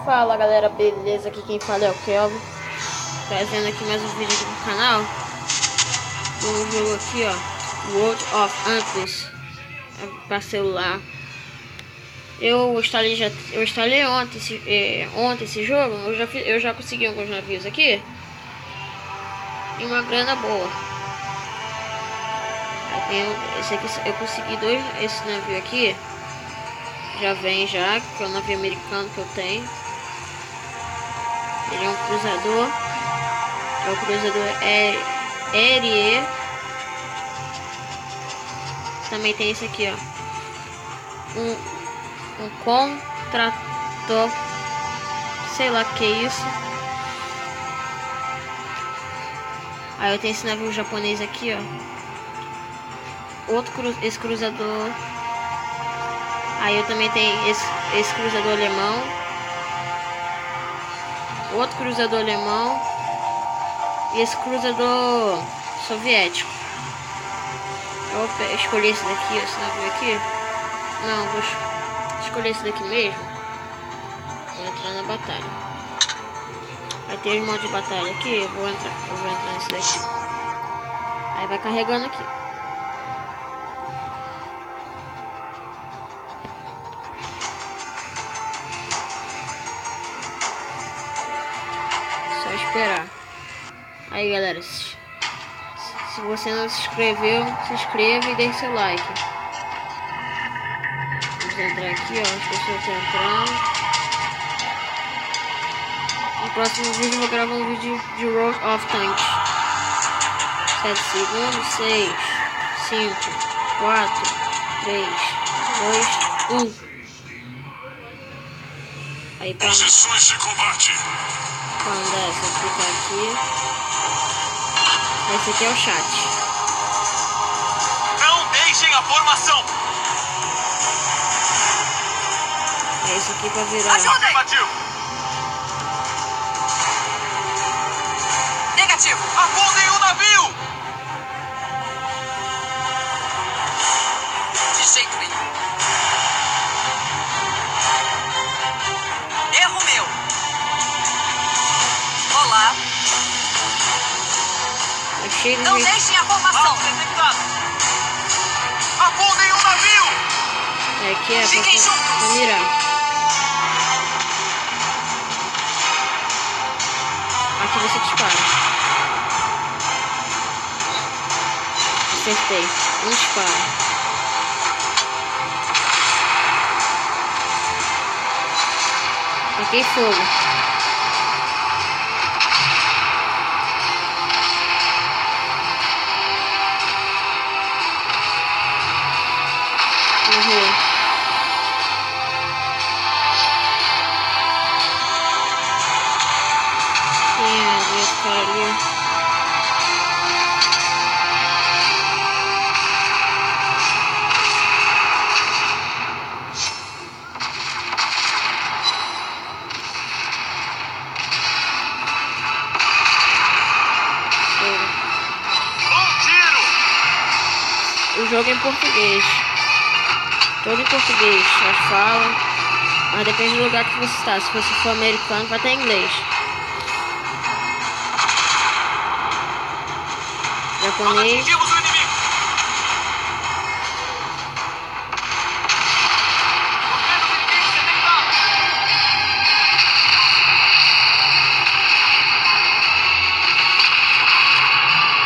Fala galera, beleza? Aqui quem fala é o Kelvin, trazendo aqui mais um vídeo aqui no canal. Um jogo aqui, ó, World of Tanks para celular. Eu instalei ontem esse jogo. Eu já consegui alguns navios aqui e uma grana boa. Esse aqui, eu consegui esse navio aqui. Já vem já, que é o navio americano que eu tenho. Ele é um cruzador. É o cruzador RE. Também tem esse aqui, ó. Um contrator. Sei lá o que é isso. Aí eu tenho esse navio japonês aqui, ó. Esse cruzador. Aí eu também tenho esse cruzador alemão. Outro cruzador alemão. E esse cruzador soviético. Eu vou escolher esse daqui, esse navio aqui. Não, vou escolher esse daqui mesmo. Vou entrar na batalha. Aí tem os modos de batalha aqui. Eu vou entrar nesse daqui. Aí vai carregando aqui. Só esperar. Aí galera, se você não se inscreveu, se inscreva e deixe seu like. Vamos entrar aqui, ó, as pessoas estão entrando. No próximo vídeo eu vou gravar um vídeo de World of Tanks. 7 segundos, 6, 5, 4, 3, 2, 1. Aí para posições de combate. Andar, só clicar aqui. Esse aqui é o chat. Não deixem a formação. É esse aqui pra virar. Afirmativo. Negativo. Afundem o navio. De jeito nenhum. Erro meu. Olá. Achei Não deixem a formação. Detectado. Afundem o navio. Aqui é Fiquem juntos. pra mirar. Aqui você dispara. Acertei. Um disparo. Taquei fogo. Morreu. Esse cara ali. O jogo é em português. Todo em português, a fala. Mas depende do lugar que você está. Se você for americano, vai estar em inglês. Japonês. Atingimos o inimigo.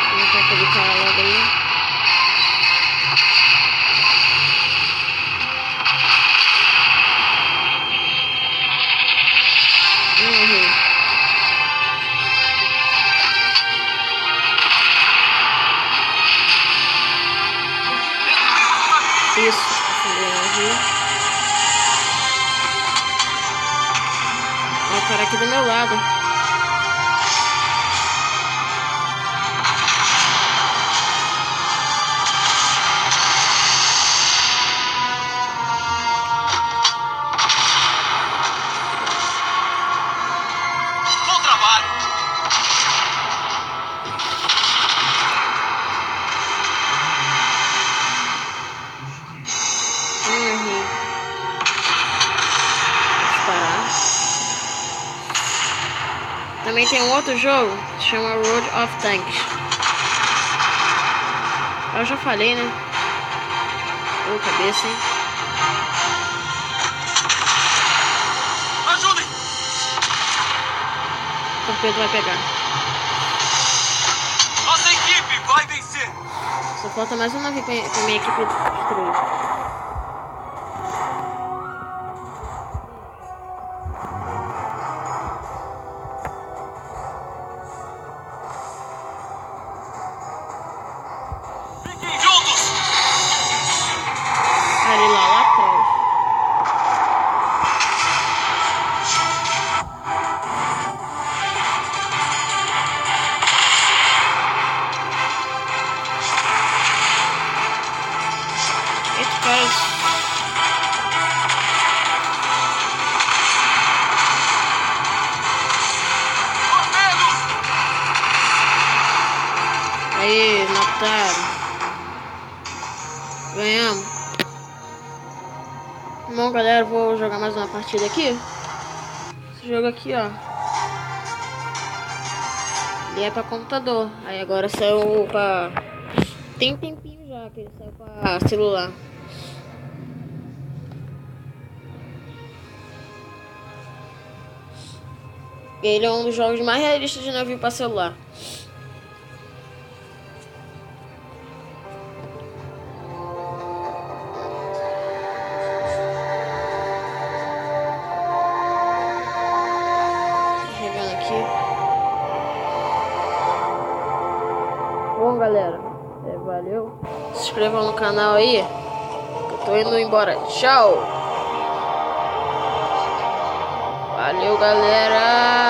Vou matar aquele cara logo aí. Isso, acendeu o navio. Ó, o cara aqui do meu lado. Bom trabalho. Disparar. Também tem um outro jogo que se chama Road of Tanks. Eu já falei, né? Ô, cabeça, hein? Ajudem! O Pedro vai pegar. Nossa equipe vai vencer! Só falta mais um navio pra minha equipe destruir. Fiquem juntos! Ali lá atrás. Eita, cara. Torpedos! Aí, mataram. Ganhamos. Bom, galera, vou jogar mais uma partida aqui. Esse jogo aqui, ó, ele é pra computador. Aí agora saiu pra... Tem um tempinho já que ele saiu pra celular. Ele é um dos jogos mais realistas de navio pra celular. Chegando aqui. Bom, galera, valeu. Se inscrevam no canal aí. Eu tô indo embora. Tchau. Valeu, galera.